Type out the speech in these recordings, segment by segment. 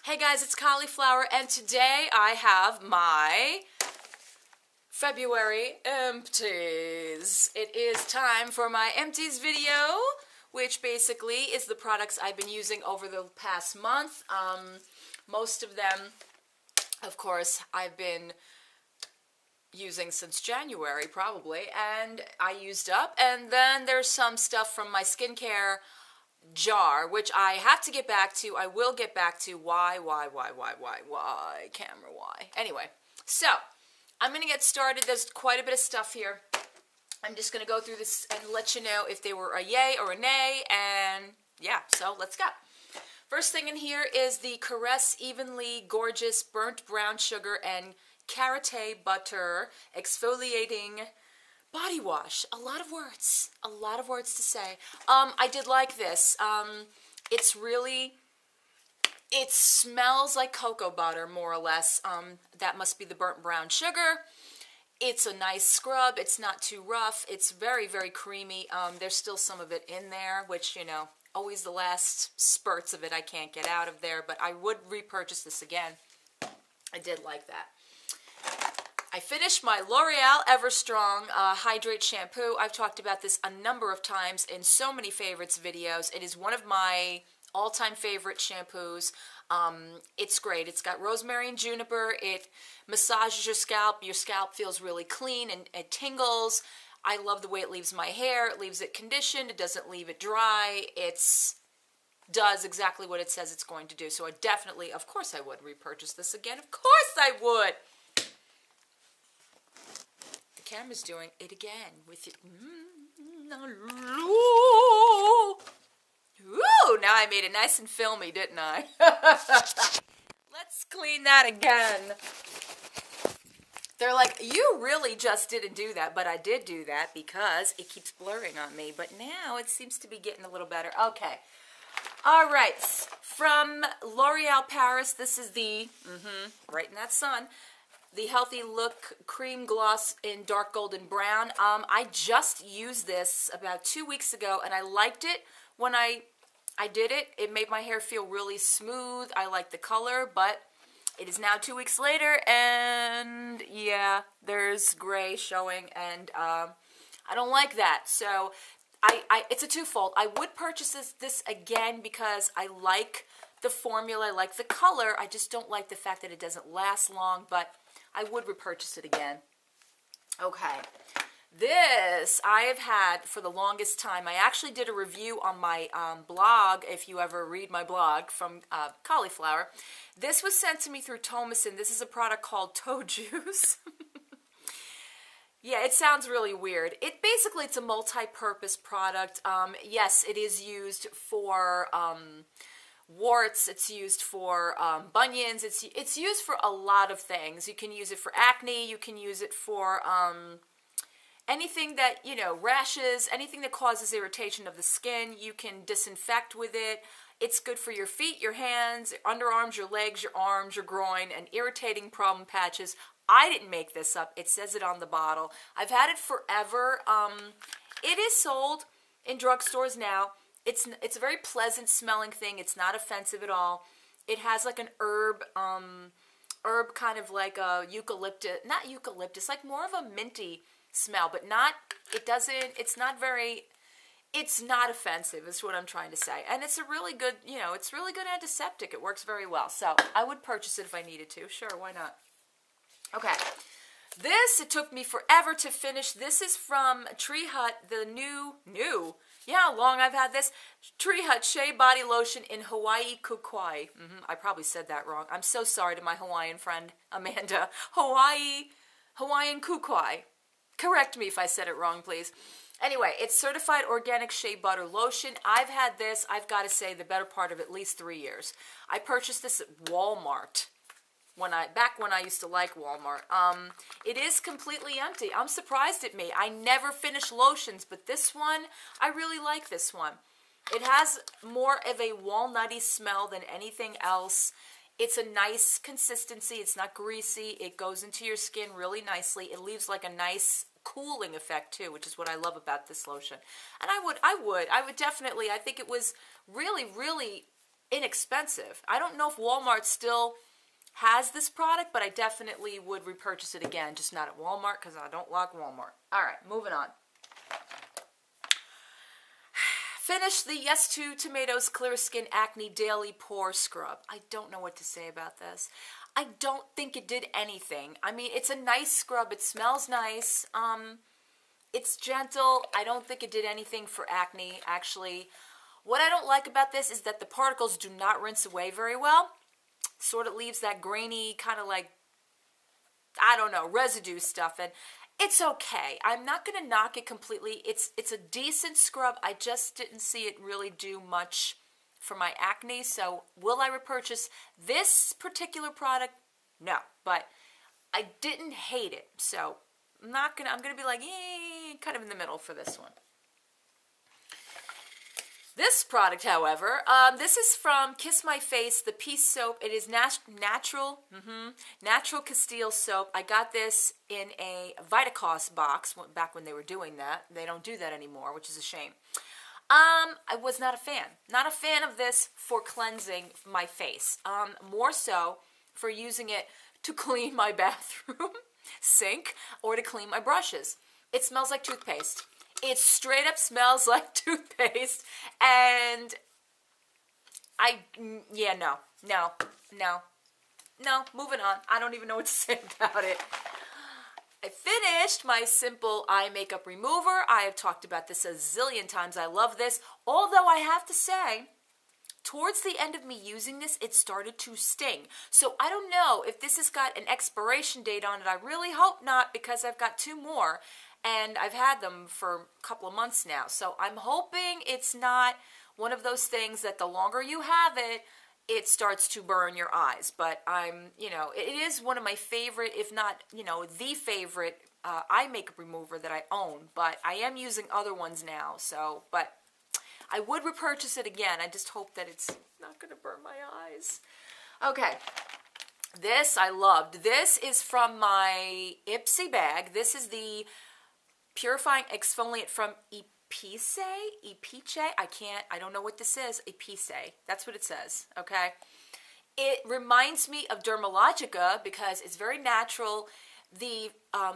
Hey guys, it's Cauliflower, and today I have my February Empties. It is time for my Empties video, which basically is the products I've been using over the past month. Most of them, of course, I've been using since January probably, and I used up. And then there's some stuff from my skincare jar, which I have to get back to. I will get back to. Why, camera, why? Anyway, so I'm going to get started. There's quite a bit of stuff here. I'm just going to go through this and let you know if they were a yay or a nay, and yeah, so let's go. First thing in here is the Caress Evenly Gorgeous Burnt Brown Sugar and Karité Butter Exfoliating Body wash. A lot of words to say. I did like this. It smells like cocoa butter, more or less. That must be the burnt brown sugar. It's a nice scrub. It's not too rough. It's very, very creamy. There's still some of it in there, which, you know, always the last spurts of it I can't get out of there, but I would repurchase this again. I did like that. I finished my L'Oreal Everstrong Hydrate Shampoo. I've talked about this a number of times in so many favorites videos. It is one of my all-time favorite shampoos. It's great. It's got rosemary and juniper. It massages your scalp. Your scalp feels really clean and it tingles. I love the way it leaves my hair. It leaves it conditioned. It doesn't leave it dry. It does exactly what it says it's going to do. So I definitely, of course I would repurchase this again. Of course I would. Camera's doing it again with it. Ooh, now I made it nice and filmy, didn't I? Let's clean that again. They're like, you really just didn't do that, but I did do that because it keeps blurring on me. But now it seems to be getting a little better. Okay. All right. From L'Oreal Paris, this is the, right in that sun, the Healthy Look Cream Gloss in Dark Golden Brown. I just used this about 2 weeks ago, and I liked it when I did it. It made my hair feel really smooth. I like the color, but it is now 2 weeks later, and yeah, there's gray showing, and I don't like that. So it's a twofold. I would purchase this again because I like the formula, I like the color. I just don't like the fact that it doesn't last long, but I would repurchase it again. Okay. This I have had for the longest time. I actually did a review on my blog, if you ever read my blog, from Cauliflower. This was sent to me through Thomason. This is a product called Toe Juice. Yeah, it sounds really weird. It's a multi-purpose product. Yes, it is used for warts, it's used for bunions, it's used for a lot of things. You can use it for acne, you can use it for anything that, you know, rashes, anything that causes irritation of the skin, you can disinfect with it. It's good for your feet, your hands, your underarms, your legs, your arms, your groin, and irritating problem patches. I didn't make this up. It says it on the bottle. I've had it forever. It is sold in drugstores now. It's a very pleasant smelling thing. It's not offensive at all. It has like an herb kind of like a not eucalyptus, like more of a minty smell, but it's not offensive is what I'm trying to say. And it's a really good, it's really good antiseptic. It works very well. So I would purchase it if I needed to. Sure, why not? Okay. It took me forever to finish. This is from Tree Hut, the new, yeah, how long I've had this. Tree Hut Shea Body Lotion in Hawaii Kukai. I probably said that wrong. I'm so sorry to my Hawaiian friend, Amanda. Hawaiian Kukai. Correct me if I said it wrong, please. Anyway, it's certified organic shea butter lotion. I've had this, I've got to say, the better part of at least 3 years. I purchased this at Walmart. Back when I used to like Walmart. It is completely empty. I'm surprised at me. I never finish lotions, but this one, I really like this one. It has more of a walnutty smell than anything else. It's a nice consistency. It's not greasy. It goes into your skin really nicely. It leaves like a nice cooling effect too, which is what I love about this lotion. And I would definitely, I think it was really, really inexpensive. I don't know if Walmart still has this product, but I definitely would repurchase it again, just not at Walmart because I don't like Walmart. All right, moving on. Finish the Yes to Tomatoes Clear Skin Acne Daily Pore Scrub. I don't know what to say about this. I don't think it did anything. I mean, it's a nice scrub. It smells nice. It's gentle. I don't think it did anything for acne, actually. What I don't like about this is that the particles do not rinse away very well. Sort of leaves that grainy kind of like, I don't know, residue stuff. And it's okay. I'm not going to knock it completely. It's a decent scrub. I just didn't see it really do much for my acne. So will I repurchase this particular product? No, but I didn't hate it. So I'm going to be like, kind of in the middle for this one. This product, however, this is from Kiss My Face, the Peace Soap. It is natural Castile soap. I got this in a Vitacost box back when they were doing that. They don't do that anymore, which is a shame. I was not a fan. Not a fan of this for cleansing my face. More so for using it to clean my bathroom sink or to clean my brushes. It smells like toothpaste. It straight up smells like toothpaste, and no, moving on. I don't even know what to say about it. I finished my Simple Eye Makeup Remover. I have talked about this a zillion times. I love this, although I have to say, towards the end of me using this, it started to sting. So I don't know if this has got an expiration date on it. I really hope not, because I've got 2 more. And I've had them for a couple of months now. So I'm hoping it's not one of those things that the longer you have it, it starts to burn your eyes. But it is one of my favorite, if not, the favorite eye makeup remover that I own. But I am using other ones now. So, but I would repurchase it again. I just hope that it's not going to burn my eyes. Okay. This I loved. This is from my Ipsy bag. This is the Purifying Exfoliant from Epice? I don't know what this is. Epice. That's what it says, okay? It reminds me of Dermalogica because it's very natural. The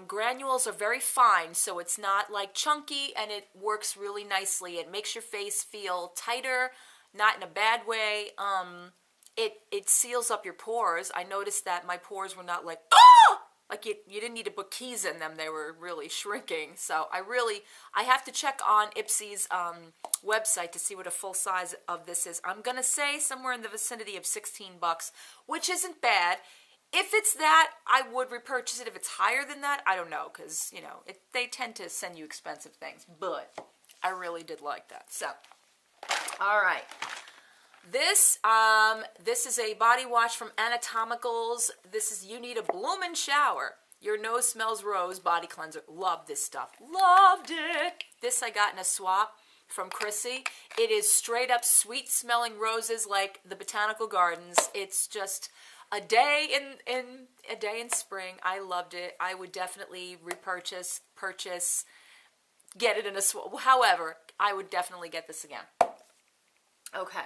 granules are very fine, so it's not like chunky, and it works really nicely. It makes your face feel tighter, not in a bad way. It seals up your pores. I noticed that my pores were not like, oh! Like you didn't need to put keys in them. They were really shrinking. So I have to check on Ipsy's website to see what a full size of this is. I'm going to say somewhere in the vicinity of $16, which isn't bad. If it's that, I would repurchase it. If it's higher than that, I don't know, because, they tend to send you expensive things. But I really did like that. So, all right. This is a body wash from Anatomicals. This is You Need a Bloomin' Shower. Your Nose Smells Rose Body Cleanser. Love this stuff. Loved it. This I got in a swap from Chrissy. It is straight up sweet smelling roses like the Botanical Gardens. It's just a day in spring. I loved it. I would definitely purchase, get it in a swap. However, I would definitely get this again. Okay.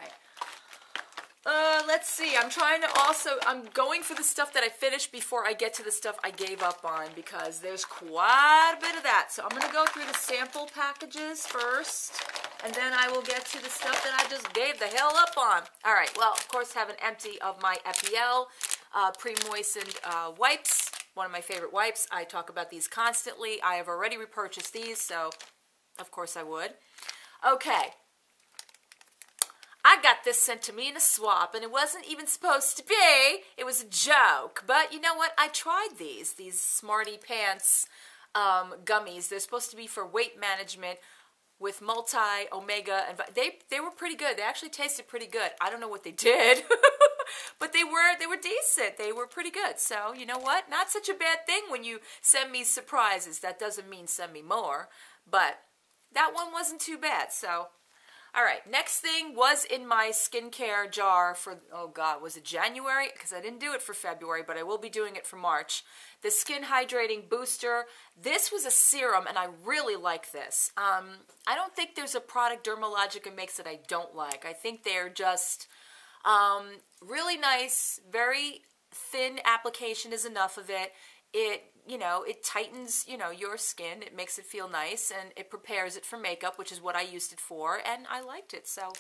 Let's see. I'm going for the stuff that I finished before I get to the stuff I gave up on, because there's quite a bit of that. So I'm going to go through the sample packages first, and then I will get to the stuff that I just gave the hell up on. All right. Well, of course, have an empty of my FEL pre-moistened wipes. One of my favorite wipes. I talk about these constantly. I have already repurchased these, so of course I would. Okay. I got this sent to me in a swap, and it wasn't even supposed to be. It was a joke. But you know what? I tried these Smarty Pants gummies. They're supposed to be for weight management with multi-omega. And they were pretty good. They actually tasted pretty good. I don't know what they did, but they were decent. They were pretty good. So you know what? Not such a bad thing when you send me surprises. That doesn't mean send me more, but that one wasn't too bad. So. All right, next thing was in my skincare jar for, oh God, was it January? Because I didn't do it for February, but I will be doing it for March. The Skin Hydrating Booster. This was a serum, and I really like this. I don't think there's a product Dermalogica makes that I don't like. I think they're just Really nice, very thin application is enough of it. It, it tightens, your skin. It makes it feel nice, and it prepares it for makeup, which is what I used it for, and I liked it. So,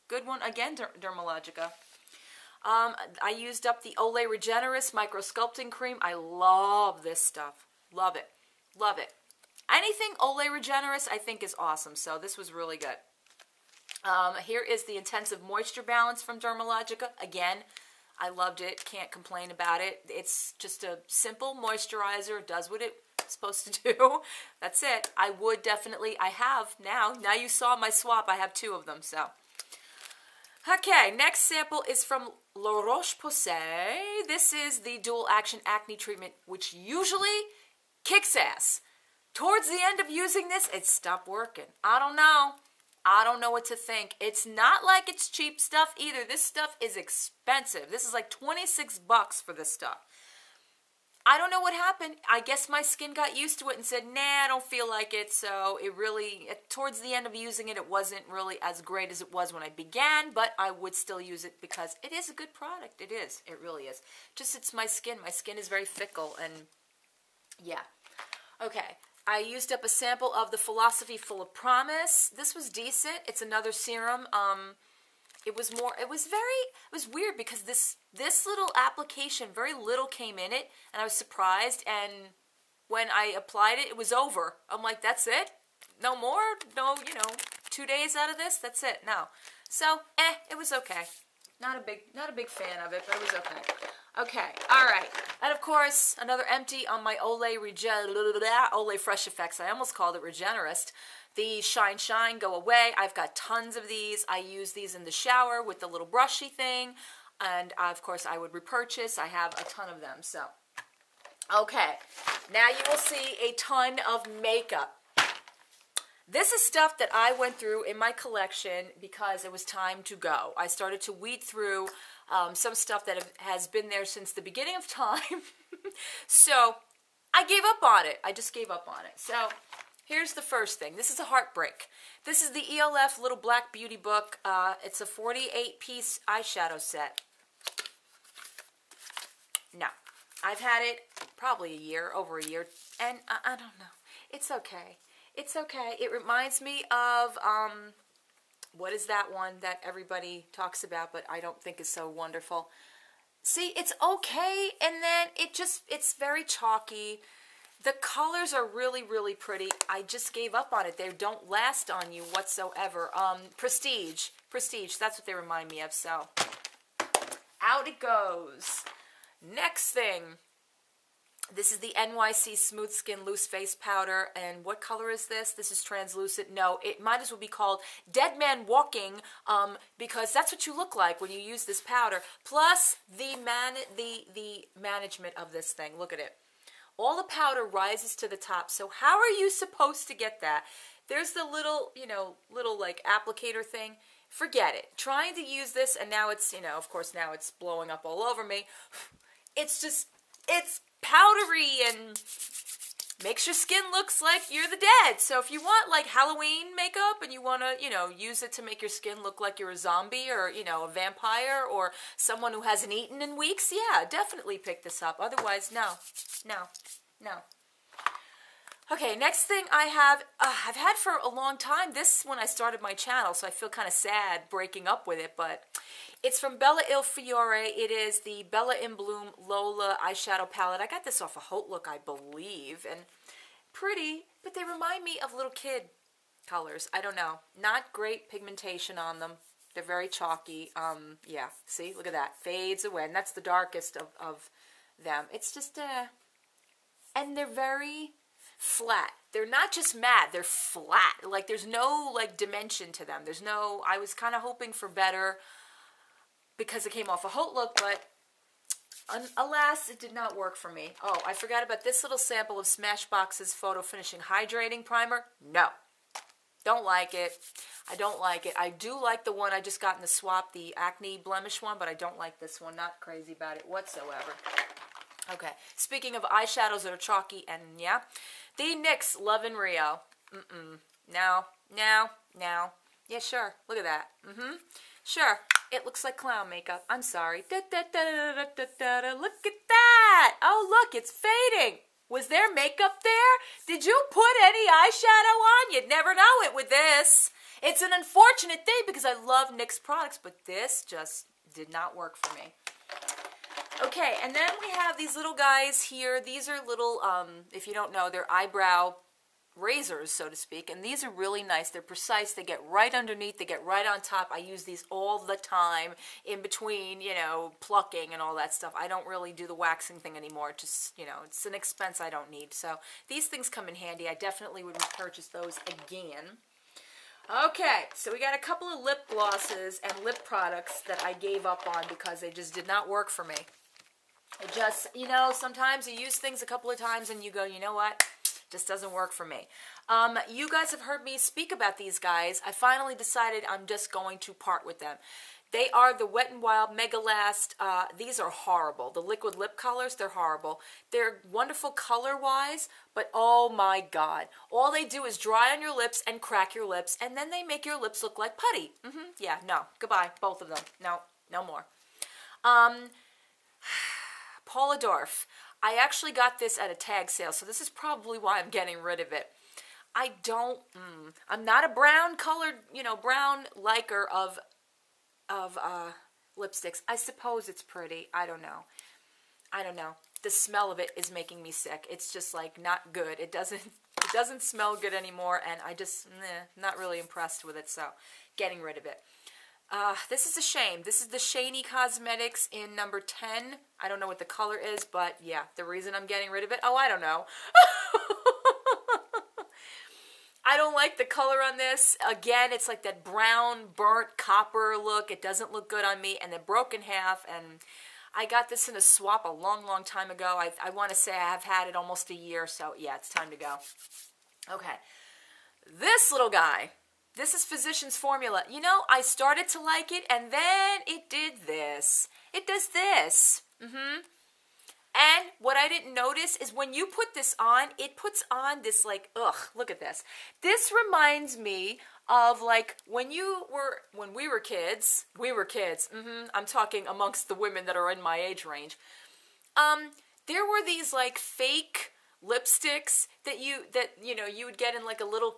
good one. Again, Dermalogica. I used up the Olay Regenerist Micro Sculpting Cream. I love this stuff. Love it. Love it. Anything Olay Regenerist I think is awesome, so this was really good. Here is the Intensive Moisture Balance from Dermalogica. Again, I loved it. Can't complain about it. It's just a simple moisturizer. It does what it's supposed to do. That's it. I would definitely, I have now. Now you saw my swap. I have 2 of them, so. Okay, next sample is from La Roche-Posay. This is the Dual Action Acne Treatment, which usually kicks ass. Towards the end of using this, it stopped working. I don't know. I don't know what to think. It's not like it's cheap stuff either. This stuff is expensive. This is like 26 bucks for this stuff. I don't know what happened. I guess my skin got used to it and said, nah, I don't feel like it. So it really, towards the end of using it, it wasn't really as great as it was when I began, but I would still use it because it is a good product. It is. It really is. Just it's my skin. My skin is very fickle, and yeah. Okay. I used up a sample of the Philosophy Full of Promise. This was decent. It's another serum. It was weird because this little application, very little came in it, and I was surprised, and when I applied it, it was over. I'm like, that's it? No more? No, 2 days out of this? That's it. No. So, it was okay. Not a big fan of it, but it was okay. Okay, all right. And of course, another empty on my Olay Fresh Effects. I almost called it Regenerist. The Shine Go Away. I've got tons of these. I use these in the shower with the little brushy thing. And of course, I would repurchase. I have a ton of them. So, okay. Now you will see a ton of makeup. This is stuff that I went through in my collection because it was time to go. I started to weed through some stuff that has been there since the beginning of time. So I gave up on it. I just gave up on it. So here's the first thing. This is a heartbreak. This is the ELF Little Black Beauty Book. It's a 48-piece eyeshadow set. No. I've had it probably over a year, and I don't know. It's okay. It's okay. It reminds me of, what is that one that everybody talks about, but I don't think is so wonderful? See, it's okay, and then it's very chalky. The colors are really, really pretty. I just gave up on it. They don't last on you whatsoever. Prestige, that's what they remind me of, so out it goes. Next thing. This is the NYC Smooth Skin Loose Face Powder, and what color is this? This is translucent. No, it might as well be called Dead Man Walking, because that's what you look like when you use this powder. Plus the management of this thing. Look at it. All the powder rises to the top. So how are you supposed to get that? There's the little, little like applicator thing. Forget it. Trying to use this, and now it's, of course now it's blowing up all over me. It's powdery and makes your skin looks like you're the dead. So if you want like Halloween makeup and you want to, use it to make your skin look like you're a zombie or, a vampire or someone who hasn't eaten in weeks, yeah, definitely pick this up. Otherwise, no. Okay, next thing I have, I've had for a long time. This when I started my channel, so I feel kind of sad breaking up with it, but it's from Bella Il Fiore. It is the Bella in Bloom Lola eyeshadow palette. I got this off of Haute Look, I believe, and pretty, but they remind me of little kid colors. I don't know. Not great pigmentation on them. They're very chalky. Yeah, see, look at that. Fades away, and that's the darkest of them. It's just, and they're very flat. They're not just matte, they're flat. Like, there's no, like, dimension to them. There's no, I was kind of hoping for better because it came off a Haute Look, but alas, it did not work for me. Oh, I forgot about this little sample of Smashbox's Photo Finishing Hydrating Primer. No. Don't like it. I don't like it. I do like the one I just got in the swap, the Acne Blemish one, but I don't like this one. Not crazy about it whatsoever. Okay, speaking of eyeshadows that are chalky, and yeah, the NYX Love in Rio. No. Yeah, sure. Look at that. Sure. It looks like clown makeup. I'm sorry. Da, da, da, da, da, da, da, da. Look at that. Oh, look, it's fading. Was there makeup there? Did you put any eyeshadow on? You'd never know it with this. It's an unfortunate thing because I love NYX products, but this just did not work for me. Okay, and then we have these little guys here. These are little, if you don't know, they're eyebrow razors, so to speak, and these are really nice. They're precise. They get right underneath. They get right on top. I use these all the time in between, you know, plucking and all that stuff. I don't really do the waxing thing anymore. Just, you know, it's an expense I don't need. So these things come in handy. I definitely would repurchase those again. Okay, so we got a couple of lip glosses and lip products that I gave up on because they just did not work for me. It just, you know, sometimes you use things a couple of times and you go, you know what? Just doesn't work for me. You guys have heard me speak about these guys. I finally decided I'm just going to part with them. They are the Wet n Wild Mega Last. These are horrible. The liquid lip colors, they're horrible. They're wonderful color-wise, but oh my God. All they do is dry on your lips and crack your lips, and then they make your lips look like putty. Yeah, no. Goodbye, both of them. No, no more. Paula Dorf. I actually got this at a tag sale, so this is probably why I'm getting rid of it. I'm not a brown colored, you know, brown liker of lipsticks. I suppose it's pretty. I don't know. The smell of it is making me sick. It's just like not good. It doesn't smell good anymore, and I just not really impressed with it. So, getting rid of it. This is a shame. This is the Shany Cosmetics in number 10. I don't know what the color is, but yeah, the reason I'm getting rid of it. Oh, I don't know. I don't like the color on this. Again, it's like that brown, burnt copper look. It doesn't look good on me, and it broke in half, and I got this in a swap a long, long time ago. I want to say I have had it almost a year, so yeah, it's time to go. Okay. This little guy, this is Physicians Formula. You know, I started to like it, and then it did this. It does this. And what I didn't notice is when you put this on, it puts on this like, ugh, look at this. This reminds me of like when we were kids, I'm talking amongst the women that are in my age range. There were these like fake lipsticks that you know, you would get in like a little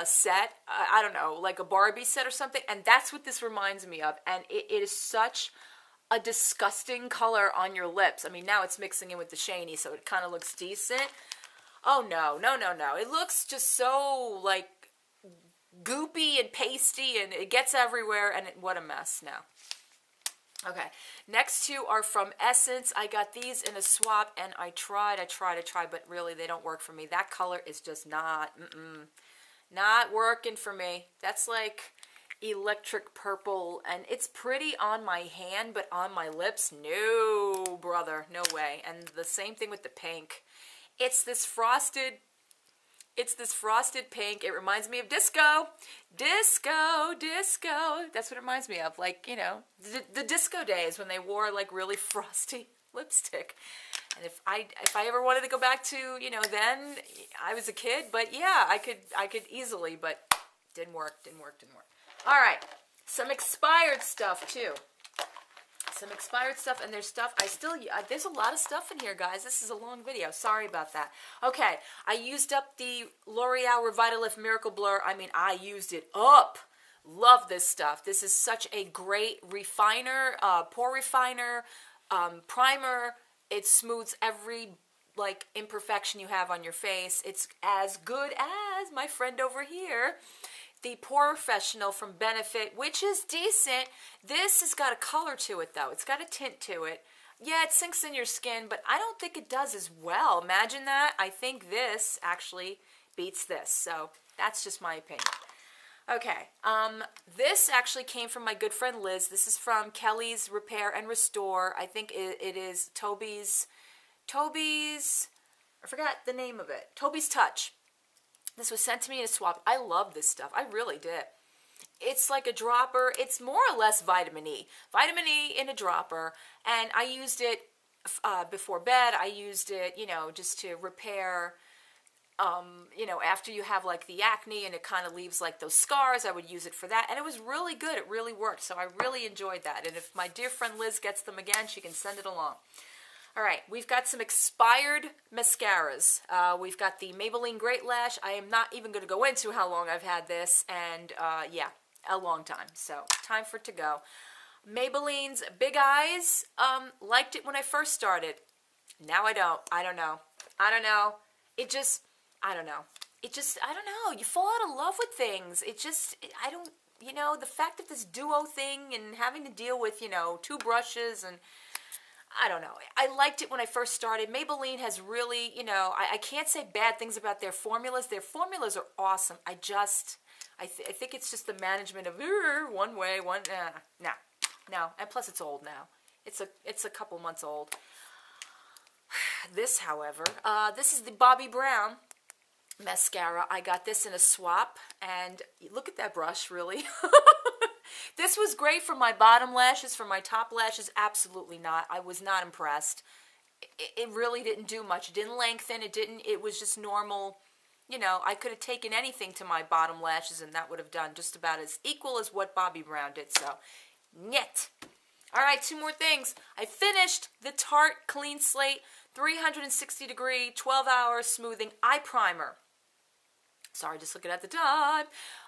set, I don't know, like a Barbie set or something, and that's what this reminds me of, and it is such a disgusting color on your lips. I mean, now it's mixing in with the Shany, so it kind of looks decent. Oh, no. It looks just so, like, goopy and pasty, and it gets everywhere, and what a mess now. Okay, next two are from Essence. I got these in a swap, and I tried, but really they don't work for me. That color is just not working for me. That's like electric purple, and it's pretty on my hand, but on my lips, no, brother, no way. And the same thing with the pink. It's this frosted pink. It reminds me of disco. That's what it reminds me of. Like, you know, the disco days when they wore like really frosty lipstick. And if I ever wanted to go back to, you know, then I was a kid, but yeah, I could easily, but didn't work. All right, some expired stuff too. And there's stuff there's a lot of stuff in here, guys. This is a long video. Sorry about that. Okay, I used up the L'Oreal Revitalift Miracle Blur. I mean, I used it up. Love this stuff. This is such a great refiner, pore refiner, primer. It smooths every like imperfection you have on your face. It's as good as my friend over here, the Pore Professional from Benefit, which is decent. This has got a color to it, though. It's got a tint to it. Yeah, it sinks in your skin, but I don't think it does as well. Imagine that. I think this actually beats this. So that's just my opinion. Okay, this actually came from my good friend Liz. This is from Kelly's Repair and Restore. I think it is Toby's, I forgot the name of it. Toby's Touch. This was sent to me in a swap. I love this stuff. I really did. It's like a dropper. It's more or less vitamin E. Vitamin E in a dropper. And I used it before bed. I used it, you know, just to repair you know, after you have like the acne and it kind of leaves like those scars, I would use it for that. And it was really good. It really worked. So I really enjoyed that. And if my dear friend Liz gets them again, she can send it along. All right, we've got some expired mascaras. We've got the Maybelline Great Lash. I am not even going to go into how long I've had this. And yeah, a long time. So time for it to go. Maybelline's Big Eyes. Liked it when I first started. Now I don't. I don't know. It just, I don't know. I don't know. You fall out of love with things. I don't, you know, the fact of this duo thing and having to deal with, you know, 2 brushes and I don't know. I liked it when I first started. Maybelline has really, you know, I can't say bad things about their formulas. Their formulas are awesome. I think it's just the management of one way, no. And plus it's old now. It's a couple months old. This, however, this is the Bobbi Brown mascara. I got this in a swap, and look at that brush, really. This was great for my bottom lashes. For my top lashes, absolutely not. I was not impressed. It really didn't do much. It didn't lengthen. It was just normal. You know, I could have taken anything to my bottom lashes, and that would have done just about as equal as what Bobbi Brown did. So, nyet. All right, 2 more things. I finished the Tarte Clean Slate 360 degree 12-hour smoothing eye primer. Sorry, just looking at the time.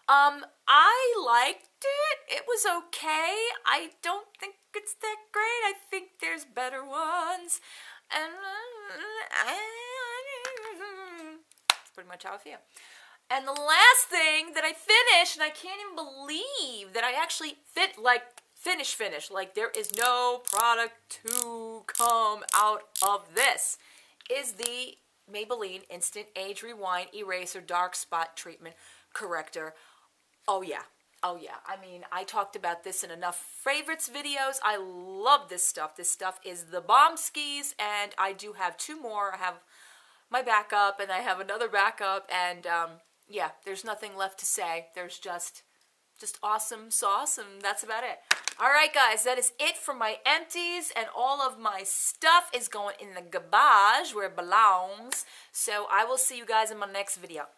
I liked it. It was okay. I don't think it's that great. I think there's better ones. And that's pretty much how I feel. And the last thing that I finished, and I can't even believe that I actually finish. Like, there is no product to come out of this, is the Maybelline Instant Age Rewind Eraser Dark Spot Treatment Corrector. Oh yeah. I mean, I talked about this in enough favorites videos. I love this stuff. This stuff is the bomb skis, and I do have 2 more. I have my backup, and I have another backup, and yeah, there's nothing left to say. There's just awesome sauce, and that's about it. All right, guys, that is it for my empties, and all of my stuff is going in the garbage where it belongs. So I will see you guys in my next video.